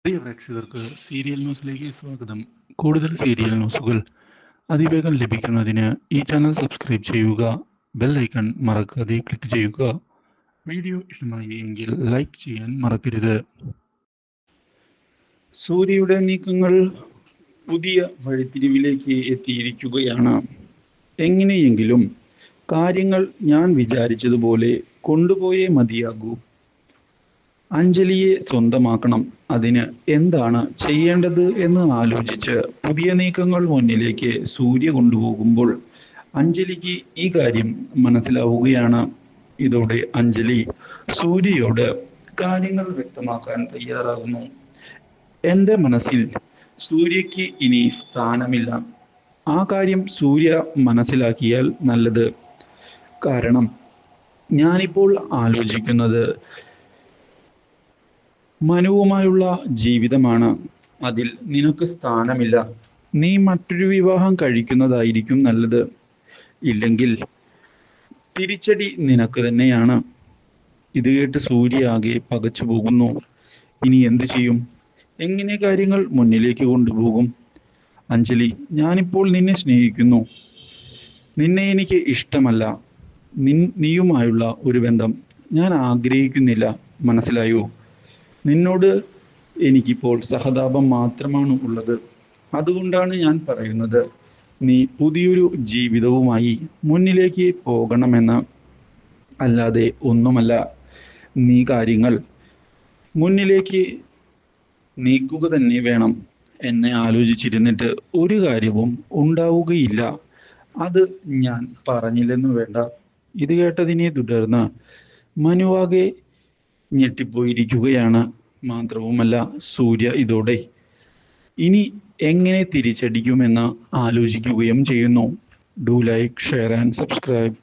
പ്രിയ പ്രേക്ഷകർക്ക് സീരിയൽ ന്യൂസിലേക്ക് സ്വാഗതം. കൂടുതൽ സീരിയൽ ന്യൂസുകൾ അതിവേഗം ലഭിക്കുന്നതിന് ഈ ചാനൽ സബ്സ്ക്രൈബ് ചെയ്യുക. ബെൽ ഐക്കൺ മറക്കാതെ ക്ലിക്ക് ചെയ്യുക. വീഡിയോ ഇഷ്ടമായി എങ്കിൽ ലൈക്ക് ചെയ്യാൻ മറക്കരുത്. സൂര്യയുടെ നീക്കങ്ങൾ പുതിയ വഴിത്തിരിവിലേക്ക് എത്തിയിരിക്കുകയാണ്. എങ്ങനെയെങ്കിലും കാര്യങ്ങൾ ഞാൻ വിചാരിച്ചതുപോലെ കൊണ്ടുപോയേ മതിയാകൂ. അഞ്ജലിയെ സ്വന്തമാക്കണം. അതിന് എന്താണ് ചെയ്യേണ്ടത് എന്ന് ആലോചിച്ച് പുതിയ നീക്കങ്ങൾ മുന്നിലേക്ക് സൂര്യ കൊണ്ടുപോകുമ്പോൾ അഞ്ജലിക്ക് ഈ കാര്യം മനസ്സിലാവുകയാണ്. ഇതോടെ അഞ്ജലി സൂര്യയോട് കാര്യങ്ങൾ വ്യക്തമാക്കാൻ തയ്യാറാകുന്നു. എൻ്റെ മനസ്സിൽ സൂര്യക്ക് ഇനി സ്ഥാനമില്ല. ആ കാര്യം സൂര്യ മനസ്സിലാക്കിയാൽ നല്ലത്. കാരണം ഞാനിപ്പോൾ ആലോചിക്കുന്നത് മനുവുമായുള്ള ജീവിതമാണ്. അതിൽ നിനക്ക് സ്ഥാനമില്ല. നീ മറ്റൊരു വിവാഹം കഴിക്കുന്നതായിരിക്കും നല്ലത്. ഇല്ലെങ്കിൽ തിരിച്ചടി നിനക്ക് തന്നെയാണ്. ഇത് കേട്ട് സൂര്യ ആകെ പകച്ചു പോകുന്നു. ഇനി എന്തു ചെയ്യും? എങ്ങനെ കാര്യങ്ങൾ മുന്നിലേക്ക് കൊണ്ടുപോകും? അഞ്ജലി, ഞാനിപ്പോൾ നിന്നെ സ്നേഹിക്കുന്നു. നിന്നെ എനിക്ക് ഇഷ്ടമല്ല. നീയുമായുള്ള ഒരു ബന്ധം ഞാൻ ആഗ്രഹിക്കുന്നില്ല. മനസ്സിലായോ? നിന്നോട് എനിക്കിപ്പോൾ സഹതാപം മാത്രമാണ് ഉള്ളത്. അതുകൊണ്ടാണ് ഞാൻ പറയുന്നത്, നീ പുതിയൊരു ജീവിതവുമായി മുന്നിലേക്ക് പോകണമെന്ന്. അല്ലാതെ ഒന്നുമല്ല. നീ കാര്യങ്ങൾ മുന്നിലേക്ക് നീക്കുക തന്നെ വേണം. എന്നെ ആലോചിച്ചിരുന്നിട്ട് ഒരു കാര്യവും ഉണ്ടാവുകയില്ല. അത് ഞാൻ പറഞ്ഞില്ലെന്ന് വേണ്ട. ഇത് കേട്ടതിനെ തുടർന്ന് മനുവാകെ ഞെട്ടിപ്പോയിരിക്കുകയാണ്. മാത്രവുമല്ല, സൂര്യ ഇതോടെ ഇനി എങ്ങനെ തിരിച്ചടിക്കുമെന്ന് ആലോചിക്കുകയും ചെയ്യുന്നു. Do like, share and subscribe.